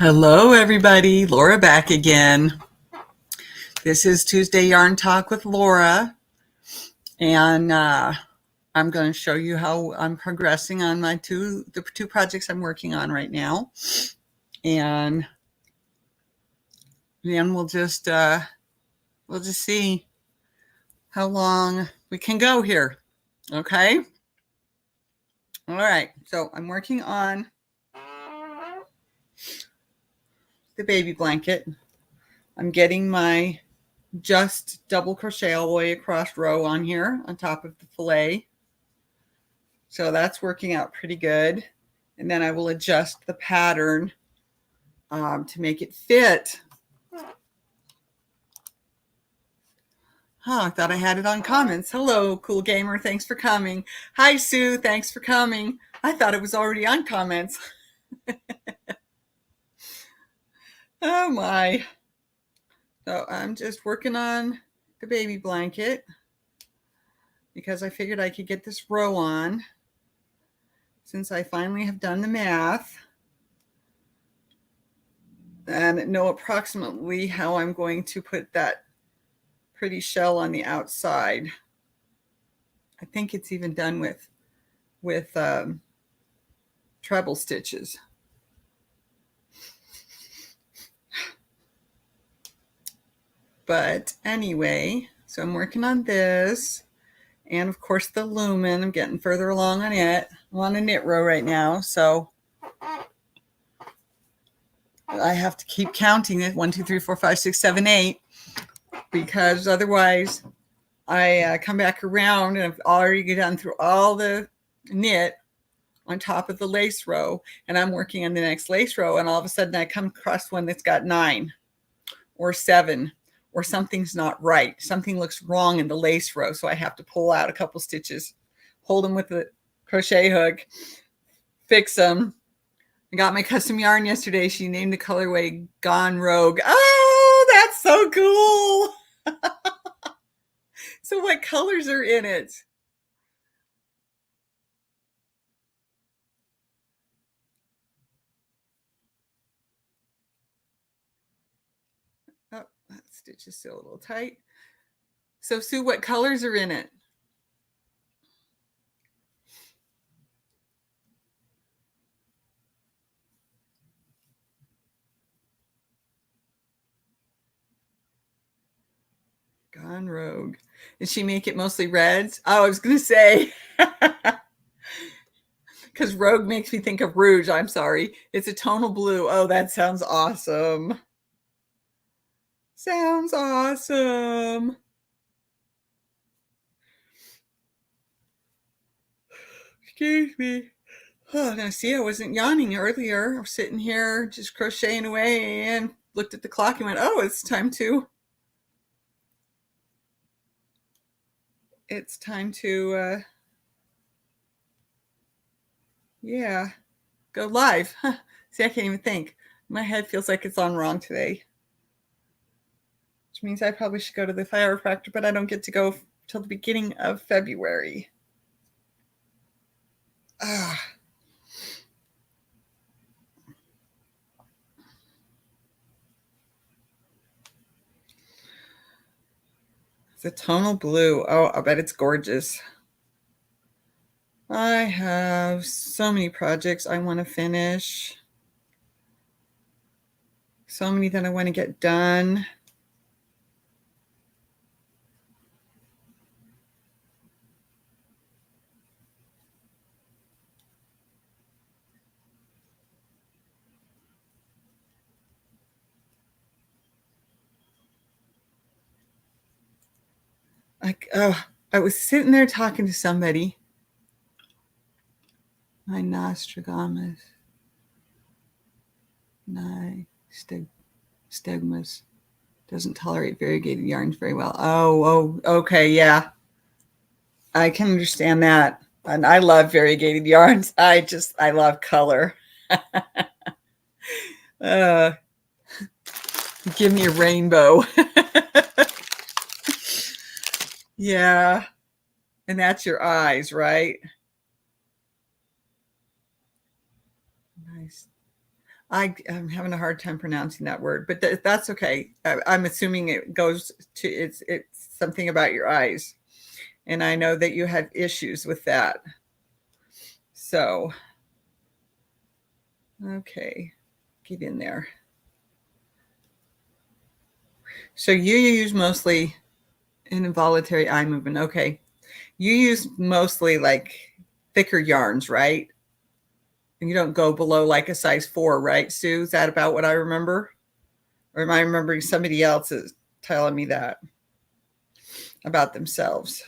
Hello, everybody. Laura back again. This is Tuesday Yarn Talk with Laura, and I'm going to show you how I'm progressing on the two projects I'm working on right now, and then we'll just see how long we can go here. Okay. All right. So I'm working on the baby blanket. I'm getting my just double crochet all the way across row on here on top of the fillet. So that's working out pretty good. And then I will adjust the pattern to make it fit. I thought I had it on comments. Hello, Cool Gamer. Thanks for coming. Hi, Sue. Thanks for coming. I thought it was already on comments. Oh, my. So I'm just working on the baby blanket because I figured I could get this row on since I finally have done the math and know approximately how I'm going to put that pretty shell on the outside. I think it's even done with treble stitches. But anyway, so I'm working on this, and of course the lumen. I'm getting further along on it. I'm on a knit row right now, so I have to keep counting it 1 2 3 4 5 6 7 8 because otherwise I come back around and I've already done through all the knit on top of the lace row, and I'm working on the next lace row, and all of a sudden I come across one that's got 9 or 7, or something's not right. Something looks wrong in the lace row, so I have to pull out a couple stitches, hold them with the crochet hook, fix them. I got my custom yarn yesterday. She named the colorway Gone Rogue. Oh, that's so cool. So what colors are in it? Oh, that stitch is still a little tight. So Sue, what colors are in it? Gone Rogue. Did she make it mostly reds? Oh, I was going to say, because Rogue makes me think of Rouge. I'm sorry. It's a tonal blue. Oh, that sounds awesome. Sounds awesome. Excuse me. Oh, now see, I wasn't yawning earlier. I was sitting here just crocheting away and looked at the clock and went, oh, it's time to yeah, go live. Huh. See, I can't even think. My head feels like it's on wrong today, which means I probably should go to the chiropractor, but I don't get to go till the beginning of February. It's a tonal blue. Oh, I bet it's gorgeous. I have so many projects I want to finish. So many that I want to get done. I was sitting there talking to somebody. My Nostradamus. Stigmas doesn't tolerate variegated yarns very well. Oh, okay, yeah. I can understand that. And I love variegated yarns. I love color. Give me a rainbow. Yeah. And that's your eyes, right? Nice. I'm having a hard time pronouncing that word, but that's okay. I'm assuming it goes to it's something about your eyes, and I know that you had issues with that. So, okay, get in there. So you use mostly an involuntary eye movement. Okay, you use mostly like thicker yarns, right? And you don't go below like a size 4, right, Sue? Is that about what I remember? Or am I remembering somebody else is telling me that about themselves?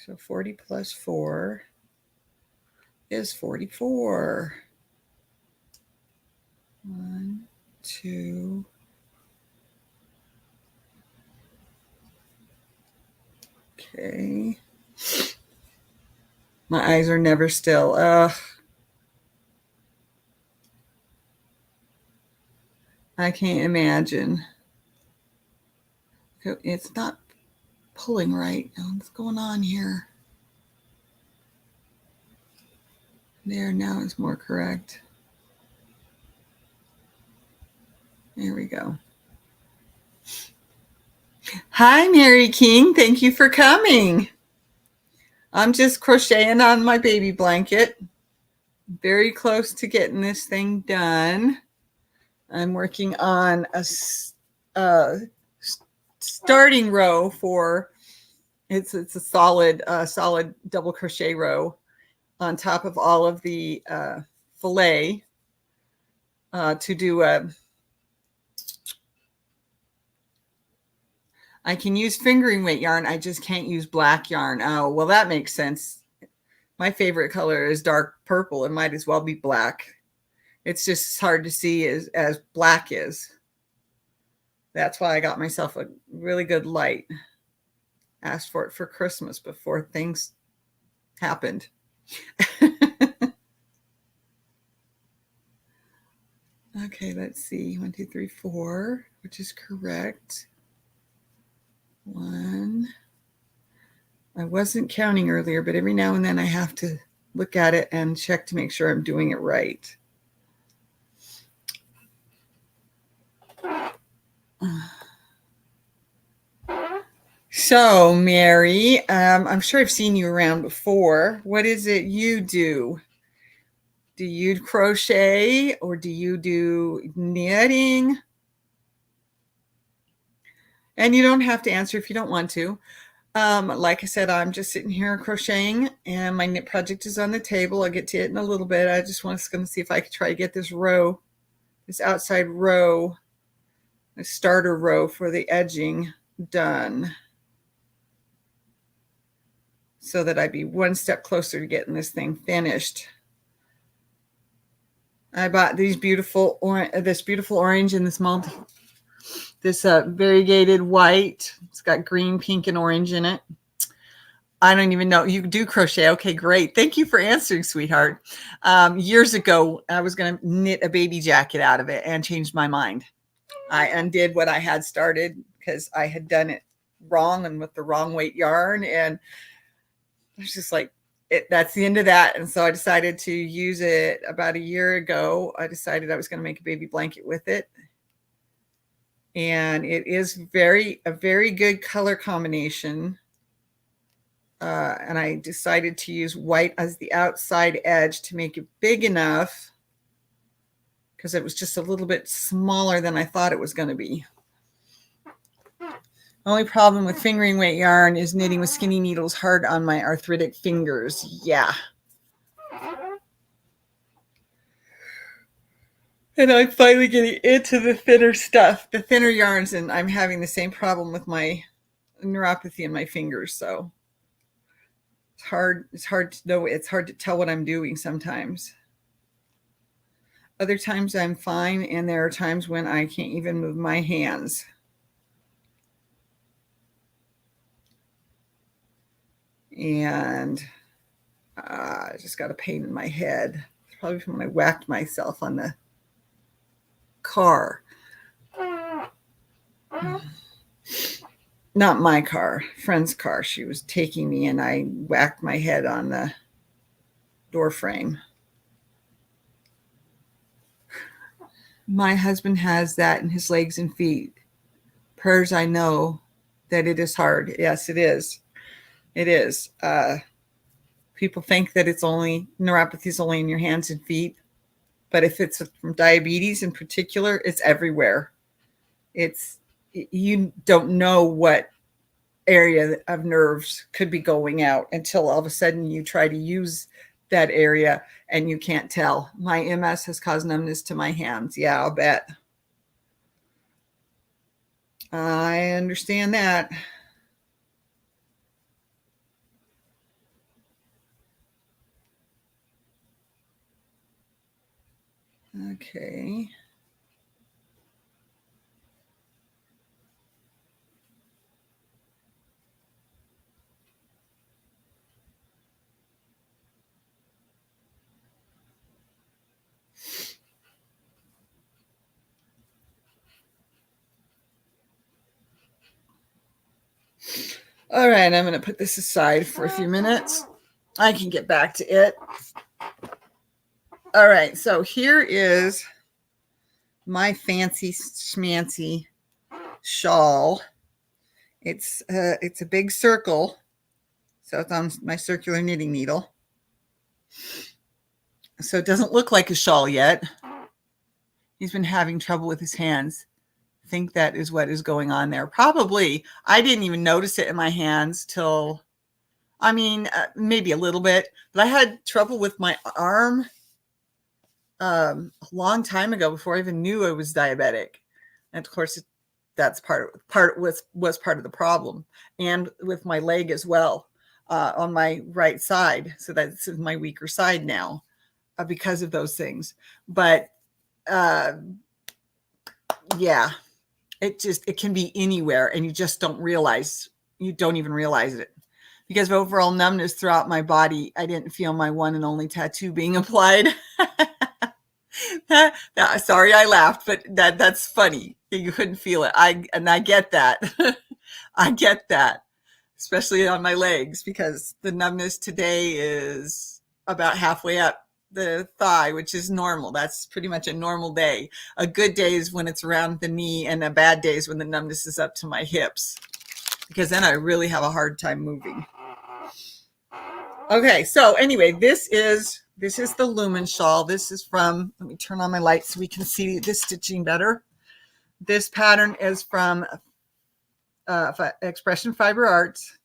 So 40 plus 4 is 44. 1, 2. Okay. My eyes are never still. Ugh. I can't imagine. It's not pulling right. What's going on here? There, now it's more correct. There we go. Hi, Mary King. Thank you for coming. I'm just crocheting on my baby blanket. Very close to getting this thing done. I'm working on a starting row for it's a solid double crochet row on top of all of the fillet to do a. I can use fingering weight yarn. I just can't use black yarn. Oh, well, that makes sense. My favorite color is dark purple. It might as well be black. It's just hard to see as black is. That's why I got myself a really good light. Asked for it for Christmas before things happened. Okay, let's see. 1, 2, 3, 4, which is correct. 1. I wasn't counting earlier, but every now and then I have to look at it and check to make sure I'm doing it right. So, Mary, I'm sure I've seen you around before. What is it you do? Do you crochet or do you do knitting? And you don't have to answer if you don't want to. Like I said, I'm just sitting here crocheting and my knit project is on the table. I'll get to it in a little bit. I just was going to see if I could try to get this row, this outside row, a starter row for the edging done so that I'd be one step closer to getting this thing finished. I bought these this beautiful orange and this variegated white. It's got green, pink, and orange in it. I don't even know. You do crochet. Okay, great. Thank you for answering, sweetheart. Years ago, I was going to knit a baby jacket out of it and changed my mind. I undid what I had started because I had done it wrong and with the wrong weight yarn. And I was just like, that's the end of that. And so I decided to use it about a year ago. I decided I was going to make a baby blanket with it. And it is a very good color combination. And I decided to use white as the outside edge to make it big enough because it was just a little bit smaller than I thought it was going to be. The only problem with fingering weight yarn is knitting with skinny needles hard on my arthritic fingers. Yeah. And I'm finally getting into the thinner stuff, the thinner yarns, and I'm having the same problem with my neuropathy in my fingers. So it's hard to know. It's hard to tell what I'm doing sometimes. Other times I'm fine, and there are times when I can't even move my hands. And I just got a pain in my head. It's probably from when I whacked myself on the car. Not my car, friend's car. She was taking me and I whacked my head on the door frame. My husband has that in his legs and feet. Prayers, I know that it is hard. Yes, it is. It is. People think that it's only neuropathy is only in your hands and feet, but if it's from diabetes in particular, it's everywhere. You don't know what area of nerves could be going out until all of a sudden you try to use that area and you can't tell. My MS has caused numbness to my hands. Yeah, I'll bet. I understand that. Okay. All right, I'm going to put this aside for a few minutes. I can get back to it. All right, so here is my fancy schmancy shawl. It's a big circle, so it's on my circular knitting needle. So it doesn't look like a shawl yet. He's been having trouble with his hands. I think that is what is going on there. Probably. I didn't even notice it in my hands till, maybe a little bit, but I had trouble with my arm a long time ago before I even knew I was diabetic. And of course, that's was part of the problem, and with my leg as well, on my right side. So that's my weaker side now, because of those things. But yeah, it can be anywhere, and you just don't even realize it. Because of overall numbness throughout my body, I didn't feel my one and only tattoo being applied. Sorry, I laughed, but that's funny. You couldn't feel it. I get that. I get that, especially on my legs, because the numbness today is about halfway up the thigh, which is normal. That's pretty much a normal day. A good day is when it's around the knee, and a bad day is when the numbness is up to my hips, because then I really have a hard time moving. Okay, so anyway, this is the Lumen shawl. This is from, let me turn on my light so we can see this stitching better. This pattern is from Expression Fiber Arts.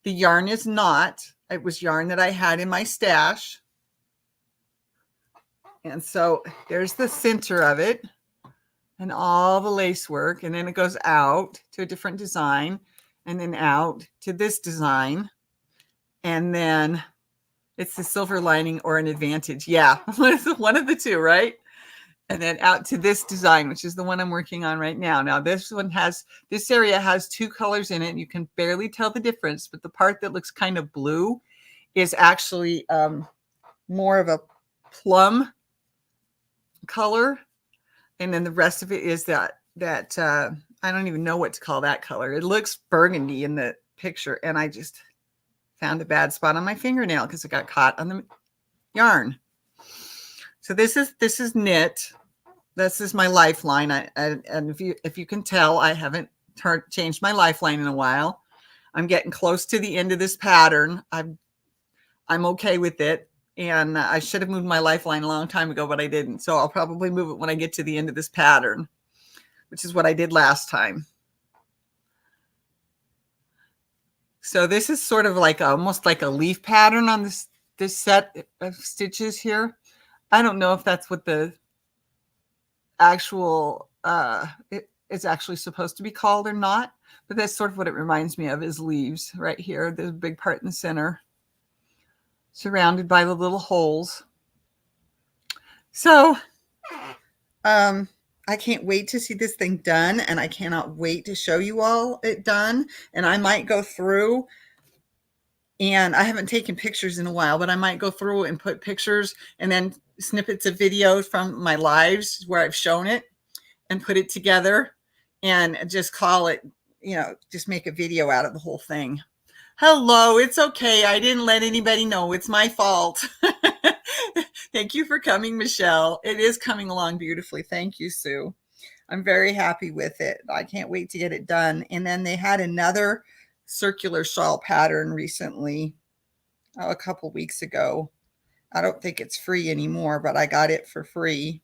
The yarn is not. It was yarn that I had in my stash. And so there's the center of it and all the lace work. And then it goes out to a different design, and then out to this design. And then it's the silver lining or an advantage. Yeah, one of the two, right? And then out to this design, which is the one I'm working on right now. Now, this area has two colors in it. You can barely tell the difference, but the part that looks kind of blue is actually more of a plum color. And then the rest of it is that I don't even know what to call that color. It looks burgundy in the picture, and I just found a bad spot on my fingernail because it got caught on the yarn. So this is knit. This is my lifeline. And if you can tell, I haven't changed my lifeline in a while. I'm getting close to the end of this pattern. I'm okay with it. And I should have moved my lifeline a long time ago, but I didn't. So I'll probably move it when I get to the end of this pattern, which is what I did last time. So this is sort of like almost like a leaf pattern on this set of stitches here. I don't know if that's what the actual it's actually supposed to be called or not, but that's sort of what it reminds me of, is leaves right here. There's a big part in the center, surrounded by the little holes. So I can't wait to see this thing done, and I cannot wait to show you all it done. And I might go through, and I haven't taken pictures in a while, but I might go through and put pictures and then snippets of videos from my lives where I've shown it and put it together and just call it, just make a video out of the whole thing. Hello, it's okay. I didn't let anybody know. It's my fault. Thank you for coming, Michelle. It is coming along beautifully. Thank you, Sue. I'm very happy with it. I can't wait to get it done. And then they had another circular shawl pattern recently, a couple weeks ago. I don't think it's free anymore, but I got it for free.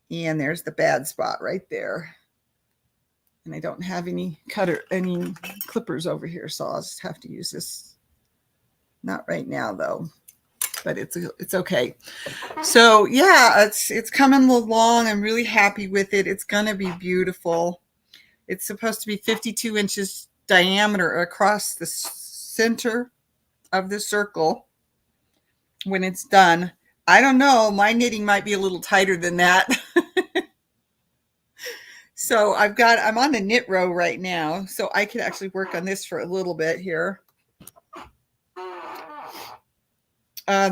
And there's the bad spot right there. And I don't have any clippers over here, so I'll just have to use this. Not right now though, but it's okay. So yeah, it's coming along. I'm really happy with it. It's gonna be beautiful. It's supposed to be 52 inches diameter across the center of the circle when it's done. I don't know, my knitting might be a little tighter than that. So I'm on the knit row right now, so I could actually work on this for a little bit here.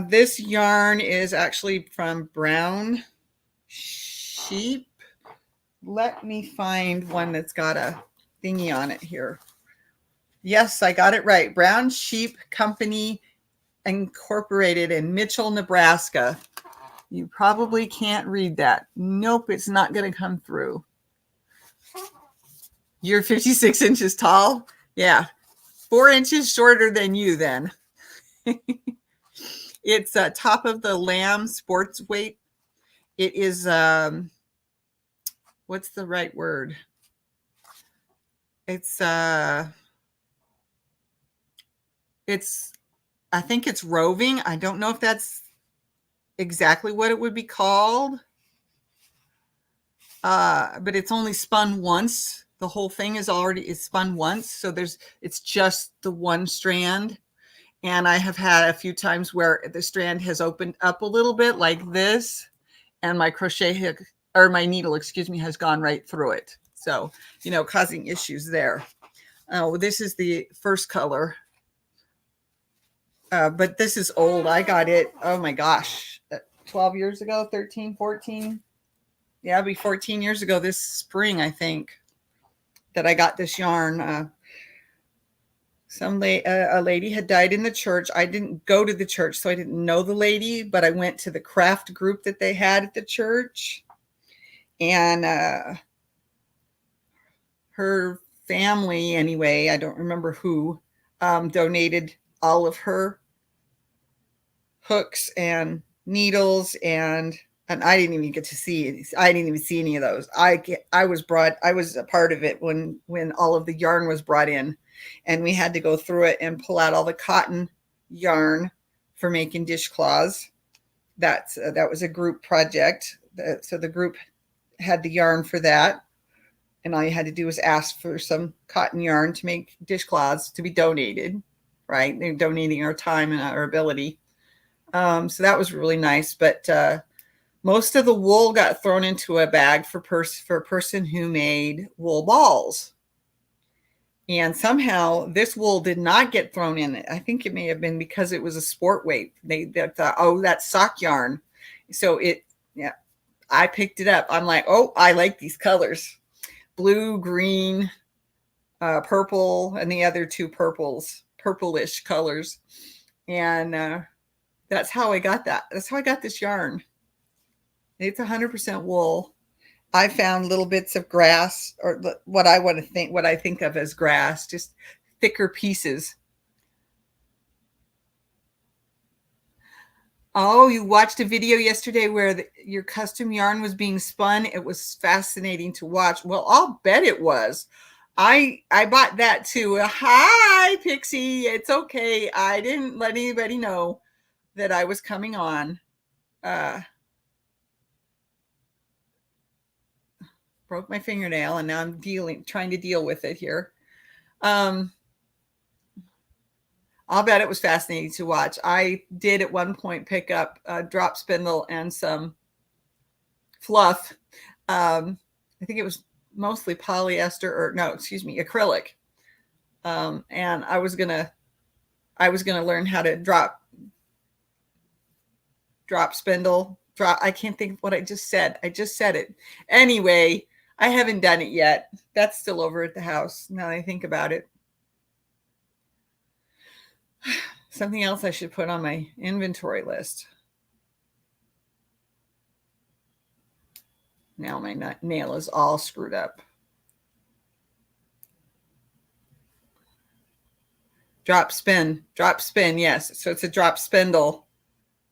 This yarn is actually from Brown Sheep. Let me find one that's got a thingy on it here. Yes, I got it right. Brown Sheep Company Incorporated in Mitchell, Nebraska. You probably can't read that. Nope, it's not going to come through. You're 56 inches tall? Yeah. 4 inches shorter than you then. It's top of the lamb sports weight. It is, what's the right word? It's, I think it's roving. I don't know if that's exactly what it would be called. But it's only spun once. The whole thing is spun once. So it's just the one strand. And I have had a few times where the strand has opened up a little bit like this, and my crochet hook, or my needle, excuse me, has gone right through it. So, causing issues there. This is the first color. But this is old. I got it, oh my gosh, 12 years ago, 13, 14. Yeah, it'll be 14 years ago this spring, I think, that I got this yarn. A lady had died in the church. I didn't go to the church, so I didn't know the lady, but I went to the craft group that they had at the church. And her family, anyway, I don't remember who, donated all of her hooks and needles, and I didn't even get to see it. I didn't even see any of those. I was a part of it when all of the yarn was brought in, and we had to go through it and pull out all the cotton yarn for making dishcloths. That was a group project. So the group had the yarn for that, and all you had to do was ask for some cotton yarn to make dishcloths to be donated. Right? They're donating our time and our ability. So that was really nice. But most of the wool got thrown into a bag for a person who made wool balls. And somehow this wool did not get thrown in it. I think it may have been because it was a sport weight. They thought, oh, that's sock yarn. So I picked it up. I'm like, oh, I like these colors. Blue, green, purple, and the other two purplish colors. And that's how I got that. That's how I got this yarn. It's 100% wool. I found little bits of grass, or what I think of as grass, just thicker pieces. Oh, you watched a video yesterday where your custom yarn was being spun. It was fascinating to watch. Well, I'll bet it was. I bought that too. Hi, Pixie. It's okay. I didn't let anybody know that I was coming on. Broke my fingernail, and now I'm trying to deal with it here. I'll bet it was fascinating to watch. I did at one point pick up a drop spindle and some fluff. I think it was mostly polyester, acrylic. And I was gonna learn how to drop spindle. I can't think of what I just said. I just said it. Anyway, I haven't done it yet. That's still over at the house now that I think about it. Something else I should put on my inventory list. Now my nail is all screwed up. Drop spin, yes. So it's a drop spindle.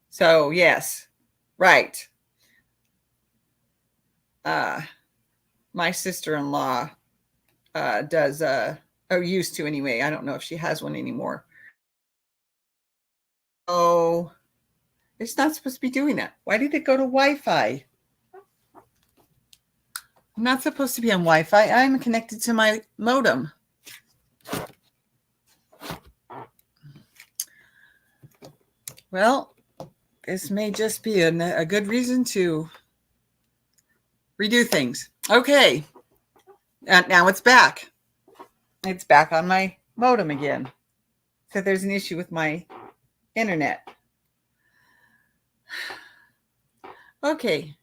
So yes, right. My sister-in-law does, or used to anyway. I don't know if she has one anymore. Oh, it's not supposed to be doing that. Why did it go to Wi-Fi? I'm not supposed to be on Wi-Fi. I'm connected to my modem. Well, this may just be a good reason to redo things. Okay. Now it's back. It's back on my modem again. So there's an issue with my internet. Okay.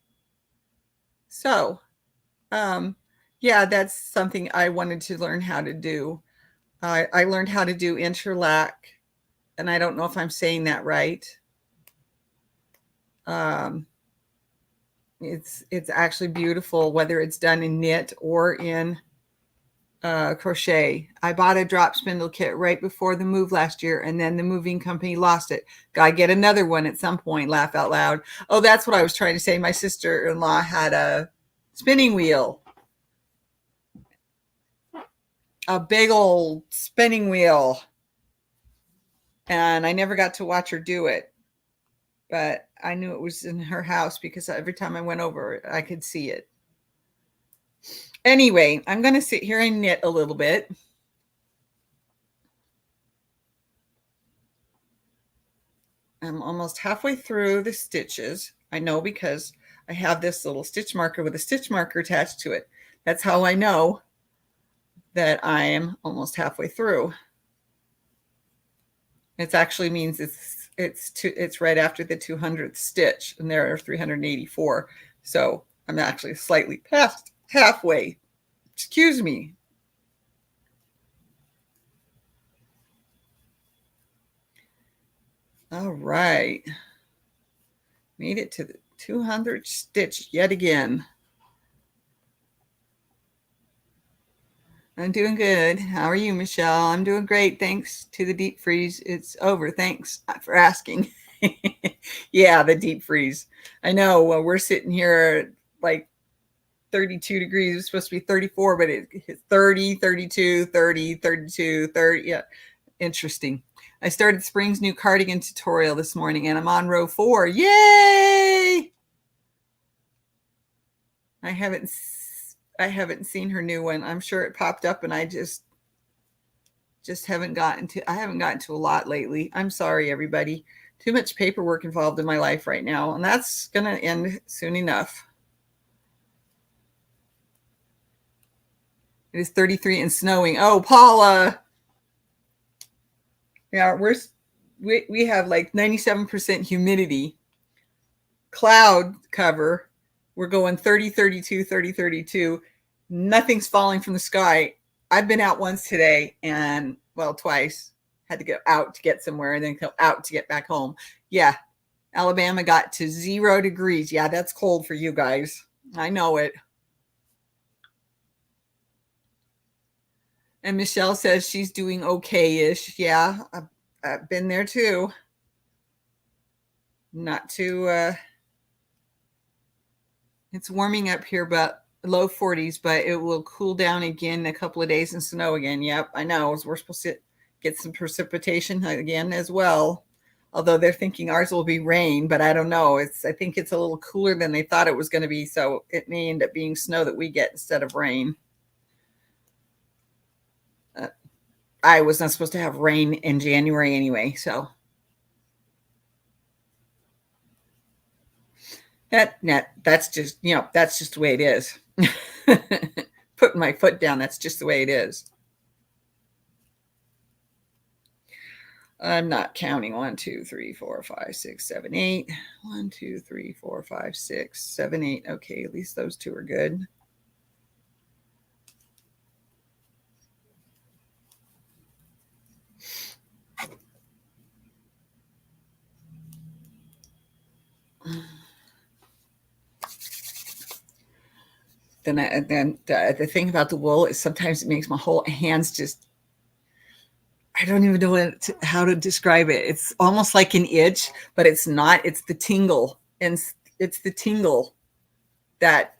So, yeah, that's something I wanted to learn how to do. I learned how to do interlac, and I don't know if I'm saying that right. It's actually beautiful, whether it's done in knit or in crochet. I bought a drop spindle kit right before the move last year, and then the moving company lost it. Gotta get another one at some point. Laugh out loud. Oh, that's what I was trying to say. My sister-in-law had a spinning wheel, a big old spinning wheel, and I never got to watch her do it, but I knew it was in her house because every time I went over, I could see it. Anyway, I'm going to sit here and knit a little bit. I'm almost halfway through the stitches. I know because I have this little stitch marker with a stitch marker attached to it. That's how I know that I am almost halfway through. It actually means it's right after the 200th stitch, and there are 384. So I'm actually slightly past halfway. Excuse me. All right. Made it to the 200th stitch yet again. I'm doing good. How are you, Michelle? I'm doing great. Thanks to the deep freeze. It's over. Thanks for asking. Yeah, the deep freeze. I know. Well, we're sitting here like 32 degrees. It's supposed to be 34, but it's 30, 32, 30, 32, 30. Yeah, interesting. I started Spring's new cardigan tutorial this morning, and I'm on row 4. Yay! I haven't seen her new one. I'm sure it popped up, and I just haven't gotten to. I haven't gotten to a lot lately. I'm sorry, everybody. Too much paperwork involved in my life right now, and that's going to end soon enough. It is 33 and snowing. Oh, Paula. Yeah, we have like 97% humidity. Cloud cover. We're going 30, 32, 30, 32. Nothing's falling from the sky. I've been out once today, and well, twice. Had to go out to get somewhere and then go out to get back home. Yeah, Alabama got to 0 degrees. Yeah, that's cold for you guys. I know it. And Michelle says she's doing okay-ish. Yeah, I've been there too. Not too, it's warming up here, but low 40s, but it will cool down again in a couple of days and snow again. Yep, I know. We're supposed to get some precipitation again as well. Although they're thinking ours will be rain, but I don't know. I think it's a little cooler than they thought it was going to be, so it may end up being snow that we get instead of rain. I was not supposed to have rain in January anyway, so that's just that's just the way it is. Putting my foot down, that's just the way it is. I'm not counting 1, 2, 3, 4, 5, 6, 7, 8. 1, 2, 3, 4, 5, 6, 7, 8. Okay, at least those two are good. then the thing about the wool is sometimes it makes my whole hands just, I don't even know how to describe it. It's almost like an itch, but it's not. It's the tingle. And it's the tingle that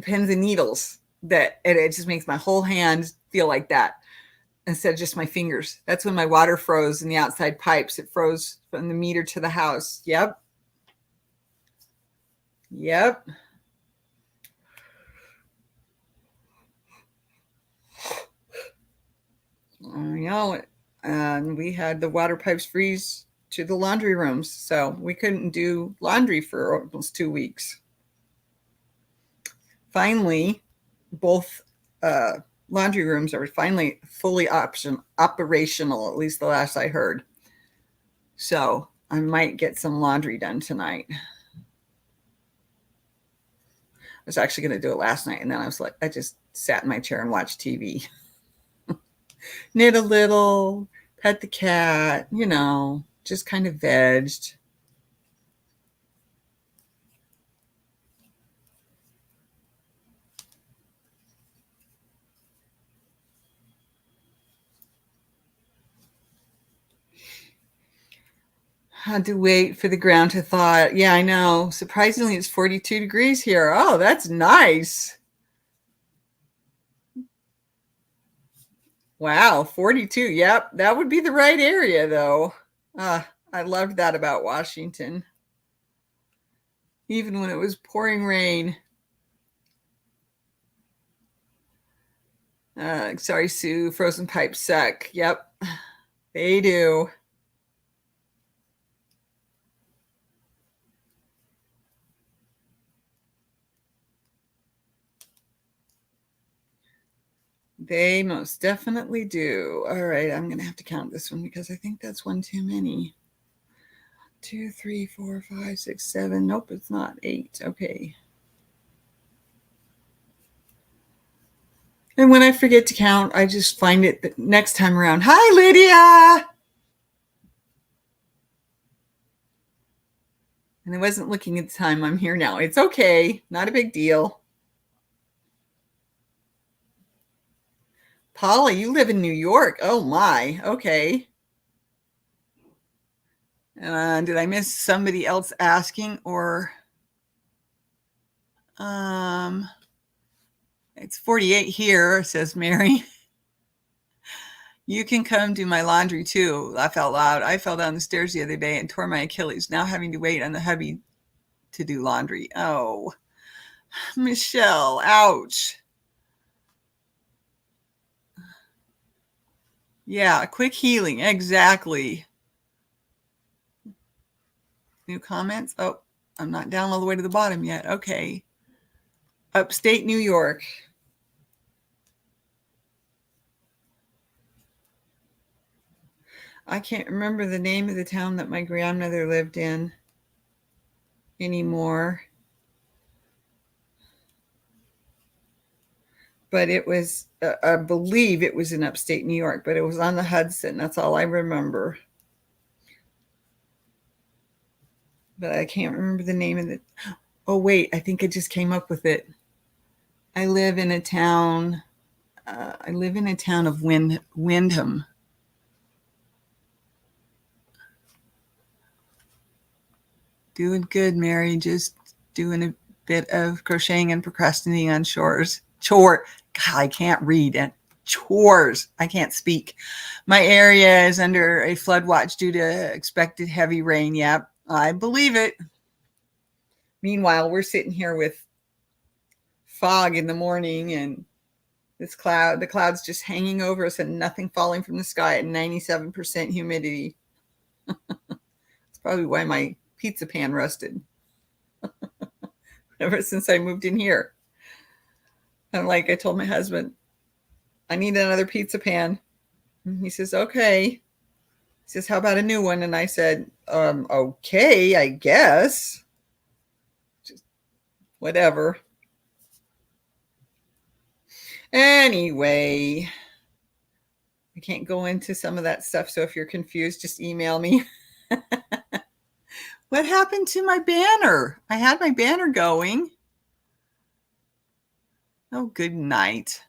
pins and needles that it just makes my whole hand feel like that instead of just my fingers. That's when my water froze in the outside pipes. It froze from the meter to the house. Yep. Yep. And we had the water pipes freeze to the laundry rooms, so we couldn't do laundry for almost 2 weeks. Finally, both laundry rooms are finally fully operational, at least the last I heard. So I might get some laundry done tonight. I was actually going to do it last night, and then I just sat in my chair and watched TV. Knit a little, pet the cat, just kind of vegged. Had to wait for the ground to thaw. Yeah, I know. Surprisingly, it's 42 degrees here. Oh, that's nice. Wow, 42. Yep, that would be the right area, though. I loved that about Washington. Even when it was pouring rain. Sorry, Sue. Frozen pipes suck. Yep, they do. They most definitely do. All right, I'm going to have to count this one because I think that's one too many. 2, 3, 4, 5, 6, 7. Nope, it's not 8. Okay. And when I forget to count, I just find it the next time around. Hi, Lydia. And I wasn't looking at the time. I'm here now. It's okay. Not a big deal. Paula, you live in New York. Oh, my. Okay. Did I miss somebody else asking or... It's 48 here, says Mary. You can come do my laundry too. Laugh out loud. I fell down the stairs the other day and tore my Achilles. Now having to wait on the hubby to do laundry. Oh, Michelle, ouch. Yeah, quick healing. Exactly. New comments? Oh, I'm not down all the way to the bottom yet. Okay. Upstate New York. I can't remember the name of the town that my grandmother lived in anymore. But it was, I believe it was in upstate New York, but it was on the Hudson. That's all I remember. But I can't remember the name of it. Oh, wait, I think I just came up with it. I live in a town of Windham. Doing good, Mary. Just doing a bit of crocheting and procrastinating on chores. God, I can't read it. Chores. I can't speak. My area is under a flood watch due to expected heavy rain. Yep, I believe it. Meanwhile, we're sitting here with fog in the morning and the clouds just hanging over us and nothing falling from the sky at 97% humidity. That's probably why my pizza pan rusted ever since I moved in here. And I told my husband, I need another pizza pan. And he says, okay. He says, how about a new one? And I said, okay, I guess. Just whatever. Anyway, I can't go into some of that stuff. So if you're confused, just email me. What happened to my banner? I had my banner going. Oh, good night.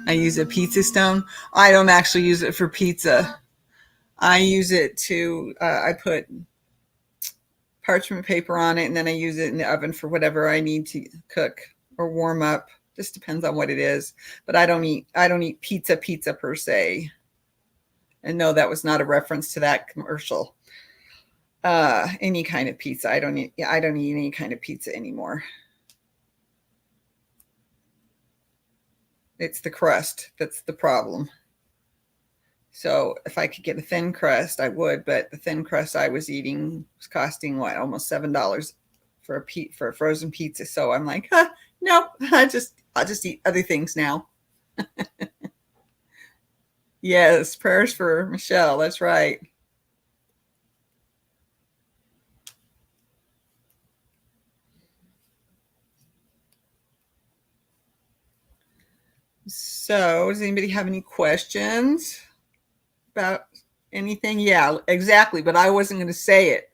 I use a pizza stone. I don't actually use it for pizza. I use it to, I put parchment paper on it and then I use it in the oven for whatever I need to cook or warm up. Just depends on what it is. But I don't eat pizza per se. And no, that was not a reference to that commercial. Any kind of pizza. I don't eat any kind of pizza anymore. It's the crust that's the problem. So if I could get a thin crust, I would, but the thin crust I was eating was costing what, almost $7 for a frozen pizza. So I'm like, nope, I'll just eat other things now. Yes, prayers for Michelle. That's right. So, does anybody have any questions about anything? Yeah, exactly. But I wasn't going to say it.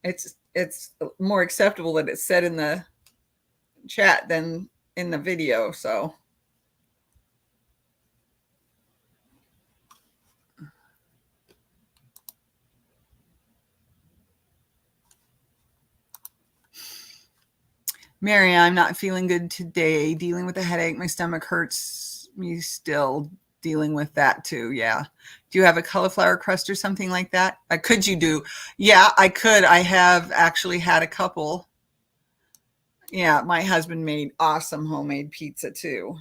It's more acceptable that it's said in the chat than in the video. So, Mary, I'm not feeling good today. Dealing with a headache. My stomach hurts. Me still dealing with that too. Yeah. Do you have a cauliflower crust or something like that? Could you do? Yeah, I could. I have actually had a couple. Yeah, my husband made awesome homemade pizza too.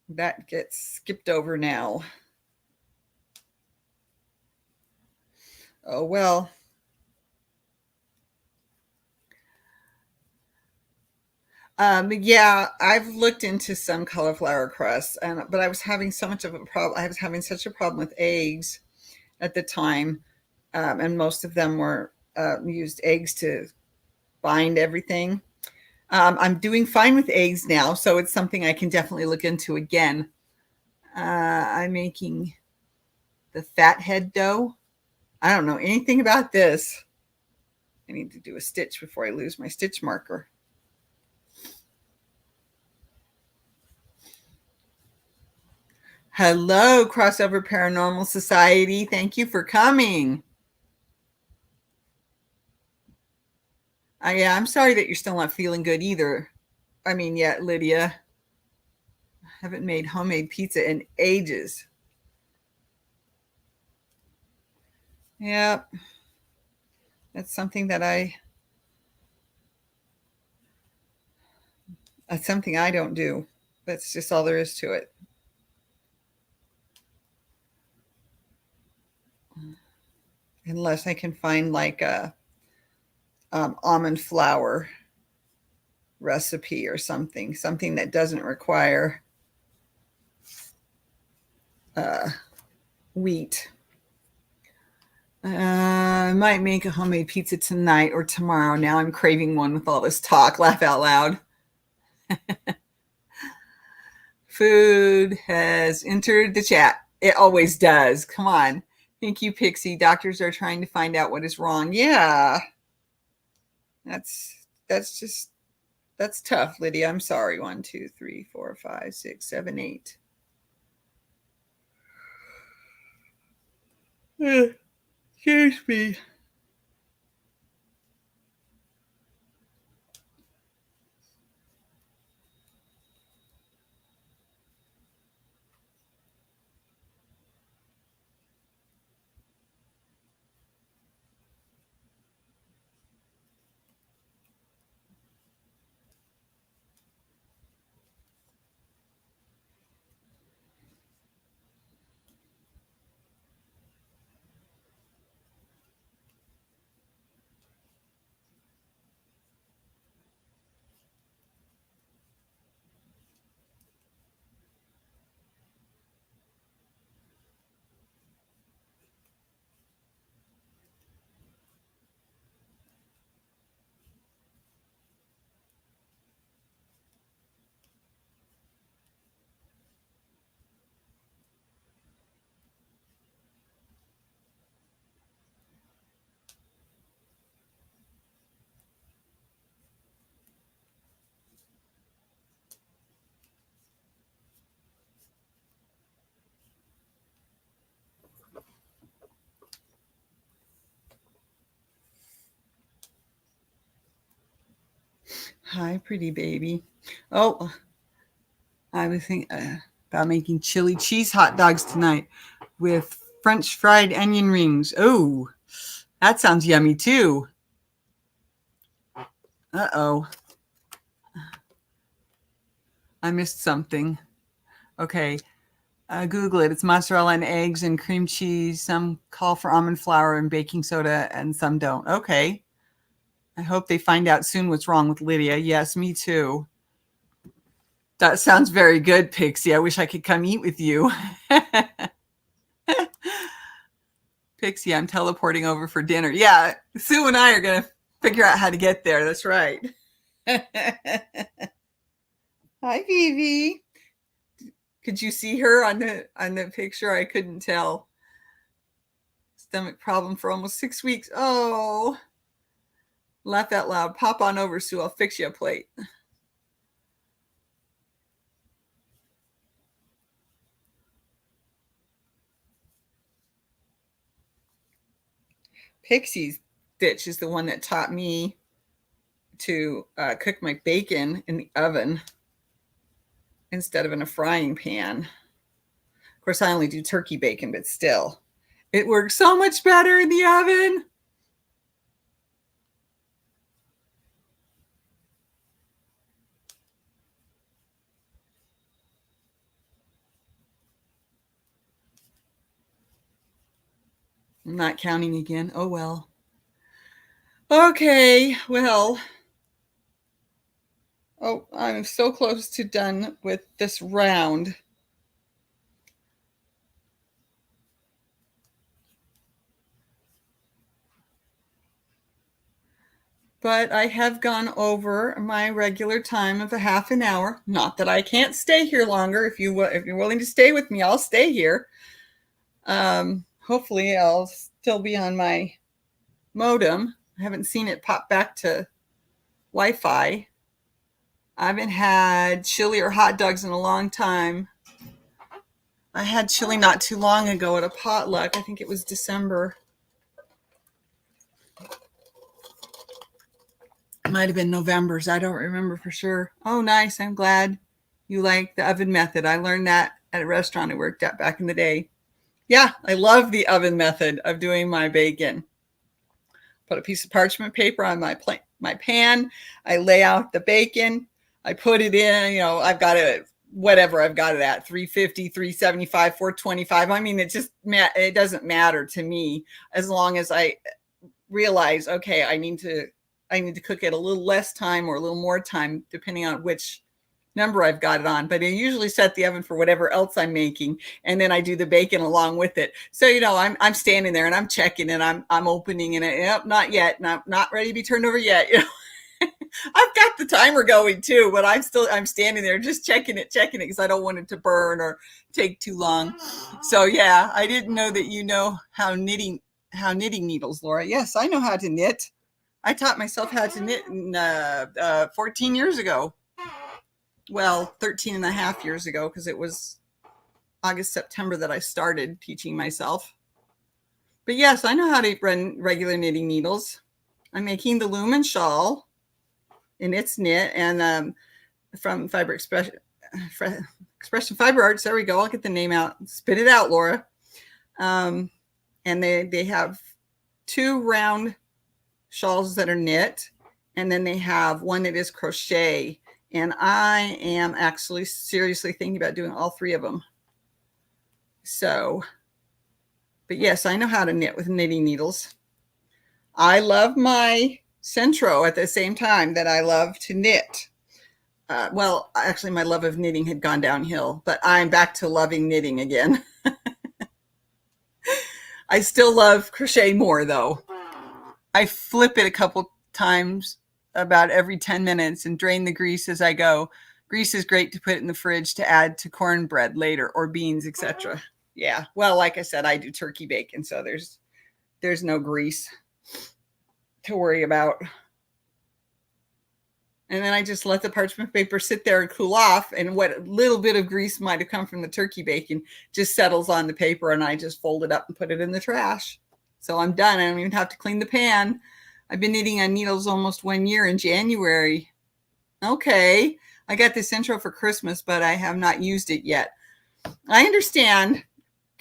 That gets skipped over now. Oh well. Yeah, I've looked into some cauliflower crusts, but I was having so much of a problem. I was having such a problem with eggs at the time, and most of them were used eggs to bind everything. I'm doing fine with eggs now, so it's something I can definitely look into again. I'm making the fathead dough. I don't know anything about this. I need to do a stitch before I lose my stitch marker. Hello, Crossover Paranormal Society. Thank you for coming. Yeah, I'm sorry that you're still not feeling good either. I mean, yeah, Lydia, I haven't made homemade pizza in ages. Yeah, that's something that's something I don't do. That's just all there is to it. Unless I can find like a almond flour recipe or something that doesn't require uh, wheat. I might make a homemade pizza tonight or tomorrow. Now I'm craving one with all this talk. Laugh out loud. Food has entered the chat. It always does. Come on. Thank you, Pixie. Doctors are trying to find out what is wrong. Yeah. That's just that's tough, Lydia. I'm sorry. 1, 2, 3, 4, 5, 6, 7, 8. Excuse me. Hi, pretty baby. Oh, I was thinking about making chili cheese hot dogs tonight with French fried onion rings. Oh, that sounds yummy too. Uh-oh. I missed something. Okay. Google it. It's mozzarella and eggs and cream cheese. Some call for almond flour and baking soda, and some don't. Okay. I hope they find out soon what's wrong with Lydia. Yes, me too. That sounds very good, Pixie. I wish I could come eat with you. Pixie, I'm teleporting over for dinner. Yeah, Sue and I are going to figure out how to get there. That's right. Hi, Vivi. Could you see her on the picture? I couldn't tell. Stomach problem for almost 6 weeks. Oh, laugh out loud. Pop on over, Sue. I'll fix you a plate. Pixie's ditch is the one that taught me to cook my bacon in the oven instead of in a frying pan. Of course, I only do turkey bacon, but still, it works so much better in the oven. I'm not counting again. Oh, well. Okay, well. Oh, I'm so close to done with this round. But I have gone over my regular time of a half an hour. Not that I can't stay here longer. If you're willing to stay with me, I'll stay here. Hopefully, I'll still be on my modem. I haven't seen it pop back to Wi-Fi. I haven't had chili or hot dogs in a long time. I had chili not too long ago at a potluck. I think it was December. It might have been November's. I don't remember for sure. Oh, nice. I'm glad you like the oven method. I learned that at a restaurant I worked at back in the day. Yeah, I love the oven method of doing my bacon. Put a piece of parchment paper on my pan. I lay out the bacon. I put it in, I've got it, whatever I've got it at, 350, 375, 425. I mean, it doesn't matter to me as long as I realize, okay, I need to cook it a little less time or a little more time, depending on which number I've got it on. But I usually set the oven for whatever else I'm making, and then I do the bacon along with it. So I'm standing there and I'm checking and I'm opening and yep, not yet, not ready to be turned over yet. I've got the timer going too, but I'm standing there just checking it because I don't want it to burn or take too long. So yeah, I didn't know that you know how knitting needles, Laura. Yes, I know how to knit. I taught myself how to knit 14 years ago. Well, 13 and a half years ago, because it was August, September that I started teaching myself. But yes, I know how to run regular knitting needles. I'm making the Lumen shawl in its knit and from Fiber Expression Fiber Arts. There we go. I'll get the name out. Spit it out, Laura. And they have 2 round shawls that are knit, and then they have one that is crochet. And I am actually seriously thinking about doing all 3 of them. So, but yes, I know how to knit with knitting needles. I love my Centro at the same time that I love to knit. Well, actually, my love of knitting had gone downhill, but I'm back to loving knitting again. I still love crochet more, though. I flip it a couple times about every 10 minutes and drain the grease as I go. Grease is great to put in the fridge to add to cornbread later or beans, etc. Yeah. Well, like I said, I do turkey bacon, so there's no grease to worry about. And then I just let the parchment paper sit there and cool off, and what little bit of grease might have come from the turkey bacon just settles on the paper, and I just fold it up and put it in the trash. So I'm done. I don't even have to clean the pan. I've been knitting on needles almost 1 year in January. Okay. I got this intro for Christmas, but I have not used it yet. I understand.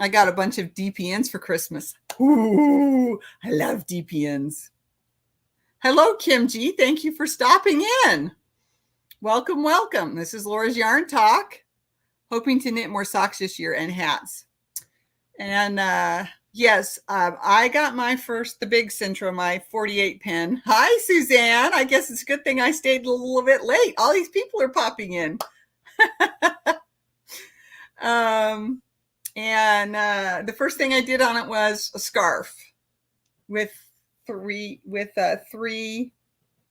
I got a bunch of DPNs for Christmas. Ooh, I love DPNs. Hello, Kim G. Thank you for stopping in. Welcome, welcome. This is Laura's Yarn Talk. Hoping to knit more socks this year and hats. And yes, I got the big Centro, my 48 pin. Hi, Suzanne. I guess it's a good thing I stayed a little bit late. All these people are popping in. And the first thing I did on it was a scarf with three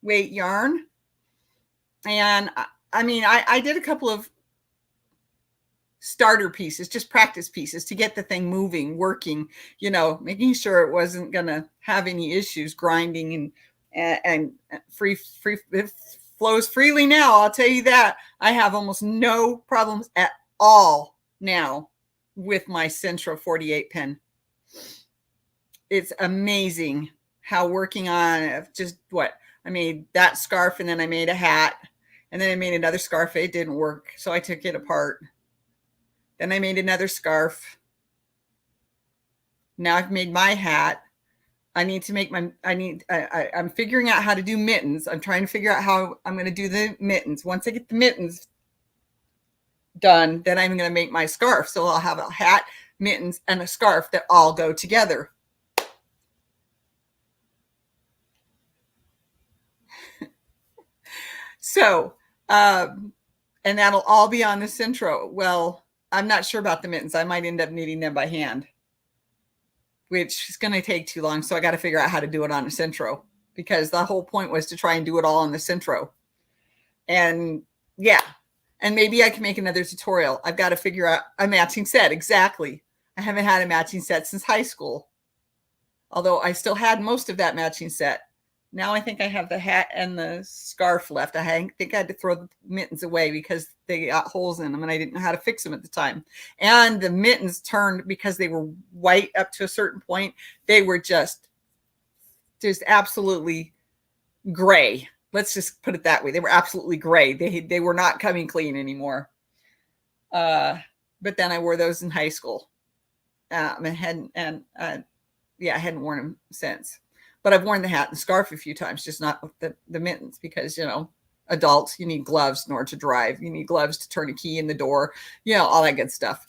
weight yarn. And I mean, I did a couple of starter pieces, just practice pieces to get the thing moving, working, making sure it wasn't going to have any issues grinding and free. It flows freely now. I'll tell you that. I have almost no problems at all now with my Centro 48 pin. It's amazing how working on just I made that scarf, and then I made a hat, and then I made another scarf. It didn't work, so I took it apart. Then I made another scarf. Now I've made my hat. I'm figuring out how to do mittens. I'm trying to figure out how I'm going to do the mittens. Once I get the mittens done, then I'm going to make my scarf. So I'll have a hat, mittens, and a scarf that all go together. So, and that'll all be on the Centro. Well, I'm not sure about the mittens. I might end up knitting them by hand, which is going to take too long. So I got to figure out how to do it on a Centro, because the whole point was to try and do it all on the Centro. And yeah, and maybe I can make another tutorial. I've got to figure out a matching set. Exactly. I haven't had a matching set since high school, although I still had most of that matching set. Now I think I have the hat and the scarf left. I think I had to throw the mittens away because they got holes in them and I didn't know how to fix them at the time. And the mittens turned, because they were white up to a certain point, they were just absolutely gray. Let's just put it that way. They were absolutely gray. They were not coming clean anymore. But then I wore those in high school. I hadn't worn them since. But I've worn the hat and scarf a few times, just not with the mittens, because, adults, you need gloves in order to drive. You need gloves to turn a key in the door, all that good stuff.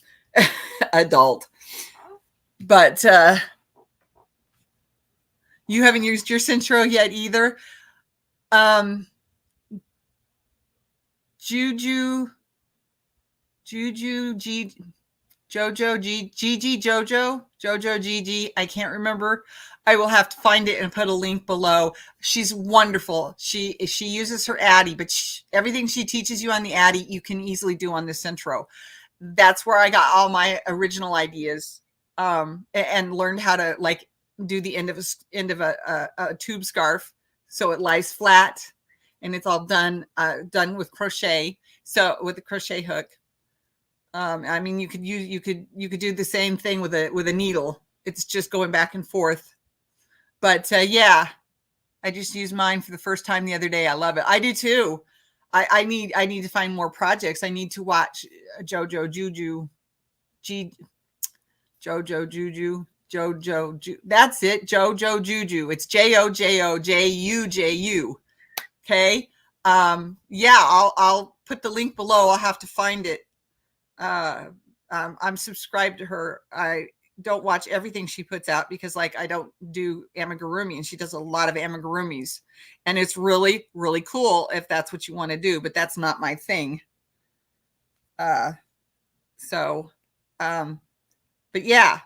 Adult. But you haven't used your Centro yet either. Jojo, Gigi. I can't remember. I will have to find it and put a link below. She's wonderful. She uses her Addi, but everything she teaches you on the Addi, you can easily do on the Centro. That's where I got all my original ideas, and learned how to do the end of a tube scarf so it lies flat, and it's all done with crochet. So with a crochet hook. I mean, you could do the same thing with a needle. It's just going back and forth. But yeah, I just used mine for the first time the other day. I love it. I do too. I need to find more projects. I need to watch Jojo Juju. That's it. Jojo Juju. It's JoJoJuju. Okay. Yeah, I'll put the link below. I'll have to find it. I'm subscribed to her. I don't watch everything she puts out because I don't do amigurumi, and she does a lot of amigurumis, and it's really, really cool if that's what you want to do, but that's not my thing. But yeah,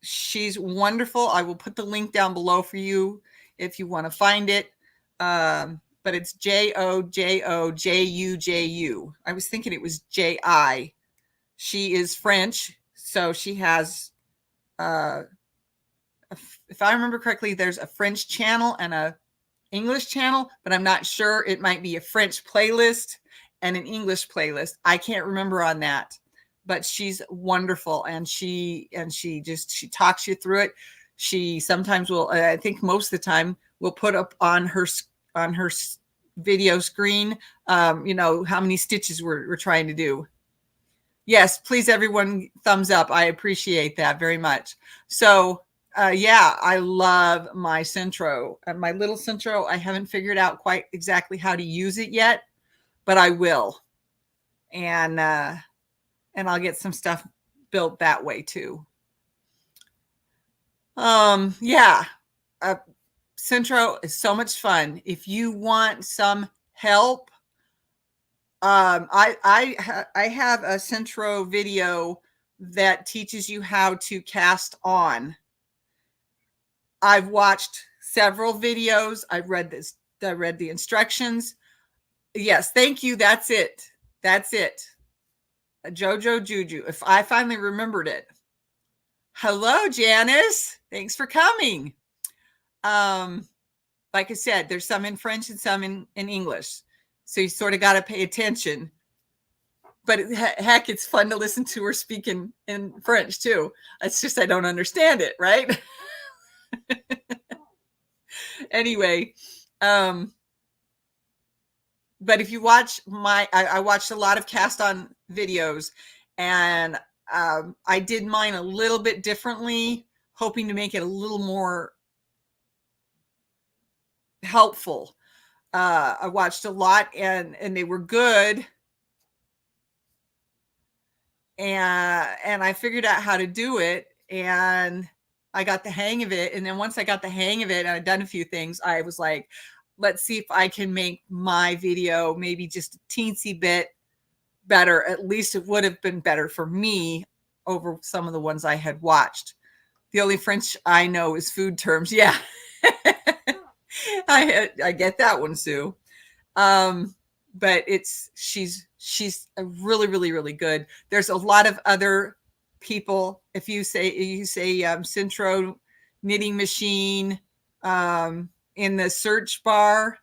she's wonderful. I will put the link down below for you if you want to find it. But it's JoJoJuju. I was thinking it was JI. She is French, so she has, if I remember correctly, there's a French channel and a English channel, but I'm not sure. It might be a French playlist and an English playlist. I can't remember on that, but she's wonderful, and she talks you through it. She sometimes will, I think most of the time, will put up on her video screen, you know, how many stitches we're trying to do. Yes, please, everyone, thumbs up. I appreciate that very much. So, yeah, I love my Centro. My little Centro, I haven't figured out quite exactly how to use it yet, but I will. And I'll get some stuff built that way too. Yeah, Centro is so much fun. If you want some help, I have a Centro video that teaches you how to cast on. I've watched several videos. I read the instructions. Yes, thank you. That's it. Jojo Juju. If I finally remembered it. Hello, Janice. Thanks for coming. Like I said, there's some in French and some in English. So you sort of got to pay attention. But heck, it's fun to listen to her speak in French too. It's just I don't understand it, right? Anyway, but if you watch I watched a lot of cast on videos, and I did mine a little bit differently, hoping to make it a little more helpful. I watched a lot, and they were good. And I figured out how to do it, and I got the hang of it. And then once I got the hang of it and I'd done a few things, I was like, let's see if I can make my video maybe just a teensy bit better. At least it would have been better for me over some of the ones I had watched. The only French I know is food terms. Yeah. I get that one, Sue. But she's really, really, really good. There's a lot of other people. If you say Centro knitting machine in the search bar,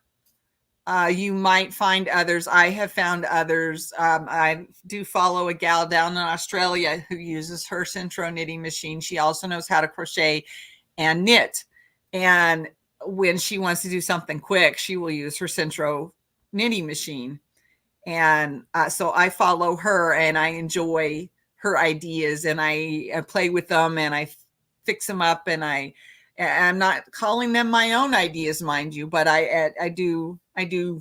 you might find others. I have found others. I do follow a gal down in Australia who uses her Centro knitting machine. She also knows how to crochet and knit. And when she wants to do something quick, she will use her Centro knitting machine. And so I follow her, and I enjoy her ideas, and I play with them, and I fix them up, and I'm not calling them my own ideas, mind you, but I do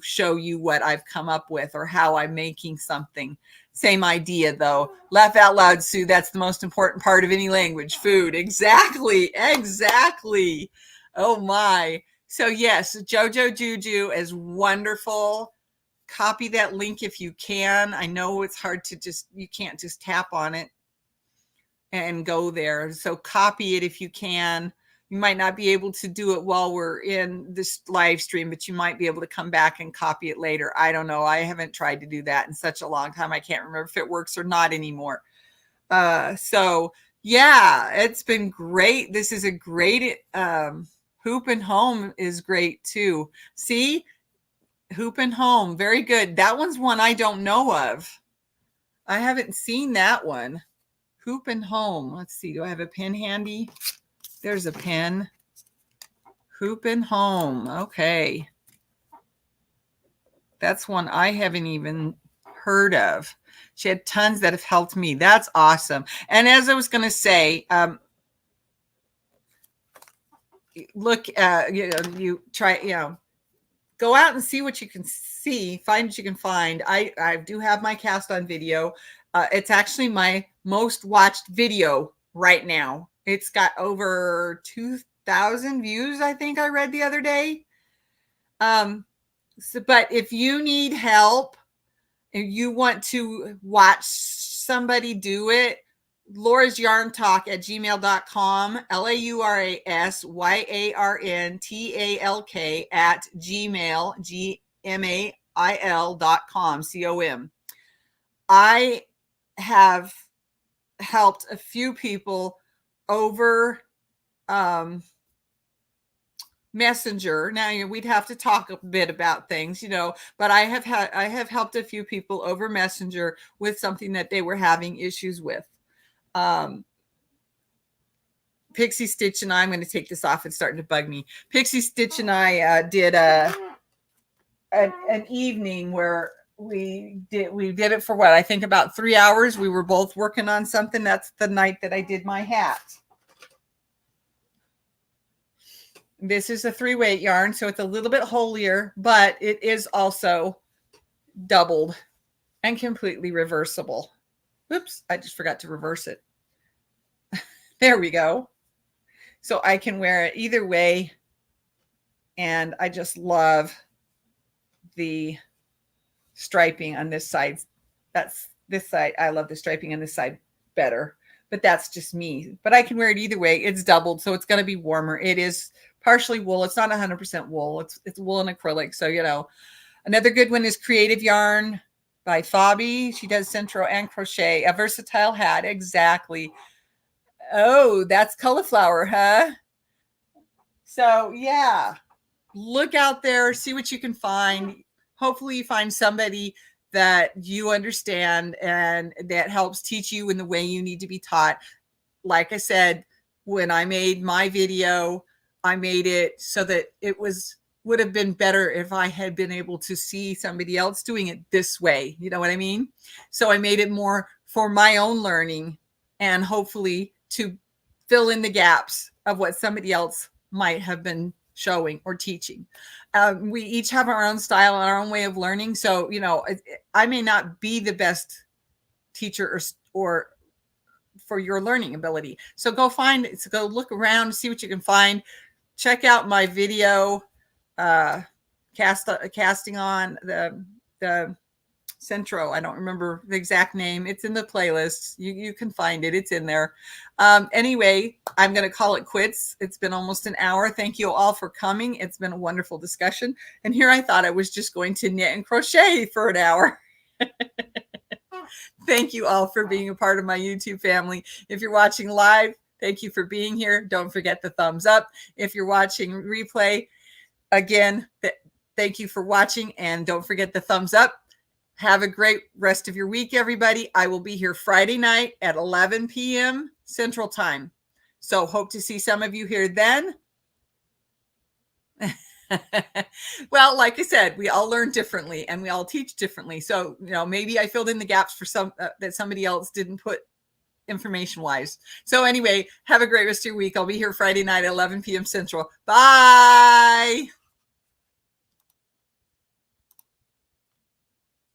show you what I've come up with or how I'm making something. Same idea though. Laugh out loud, Sue. That's the most important part of any language. Food. Exactly. Oh my. So yes, Jojo Juju is wonderful. Copy that link if you can. I know it's hard to you can't just tap on it and go there. So copy it if you can. You might not be able to do it while we're in this live stream, but you might be able to come back and copy it later. I don't know. I haven't tried to do that in such a long time. I can't remember if it works or not anymore. So yeah, it's been great. This is a great, Hoop and Home is great too. See, Hoop and Home, very good. That one's one I don't know of. I haven't seen that one. Hoop and Home. Let's see. Do I have a pen handy? There's a pen. Hoop and Home. Okay. That's one I haven't even heard of. She had tons that have helped me. That's awesome. And as I was going to say, look, you try, go out and see what you can see, find what you can find. I do have my cast on video. It's actually my most watched video right now. It's got over 2,000 views, I think I read the other day. But if you need help, if you want to watch somebody do it, Laura's Yarn Talk at gmail.com, LauraSyarnTalk at gmail.com, COM. I have helped a few people over Messenger. Now we'd have to talk a bit about things, but I have helped a few people over Messenger with something that they were having issues with. Pixie Stitch and I'm going to take this off. It's starting to bug me. Pixie Stitch and I did a an evening where we did it for what I think about 3 hours. We were both working on something. That's the night that I did my hat. This is a 3-weight yarn, so it's a little bit holier, but it is also doubled and completely reversible. Oops, I just forgot to reverse it. There we go. So I can wear it either way. And I just love the striping on this side. That's this side. I love the striping on this side better, but that's just me. But I can wear it either way. It's doubled, so it's going to be warmer. It is partially wool. It's not 100% wool. It's wool and acrylic. So, you know, another good one is Creative Yarn by Fabi. She does Centro and crochet. A versatile hat. Exactly. Oh, that's cauliflower, huh? So, yeah. Look out there, see what you can find. Hopefully you find somebody that you understand and that helps teach you in the way you need to be taught. Like I said, when I made my video, I made it so that it would have been better if I had been able to see somebody else doing it this way. You know what I mean? So I made it more for my own learning and hopefully to fill in the gaps of what somebody else might have been showing or teaching. We each have our own style and our own way of learning. So, you know, I may not be the best teacher or for your learning ability. So go look around, see what you can find. Check out my video, casting on the Centro. I don't remember the exact name. It's in the playlist. You can find it. It's in there. Anyway, I'm going to call it quits. It's been almost an hour. Thank you all for coming. It's been a wonderful discussion. And here I thought I was just going to knit and crochet for an hour. Thank you all for being a part of my YouTube family. If you're watching live, thank you for being here. Don't forget the thumbs up. If you're watching replay, again, thank you for watching. And don't forget the thumbs up. Have a great rest of your week, everybody. I will be here Friday night at 11 p.m. Central Time. So hope to see some of you here then. Well, like I said, we all learn differently and we all teach differently. So, you know, maybe I filled in the gaps for some that somebody else didn't put information wise. So anyway, have a great rest of your week. I'll be here Friday night at 11 p.m. Central. Bye.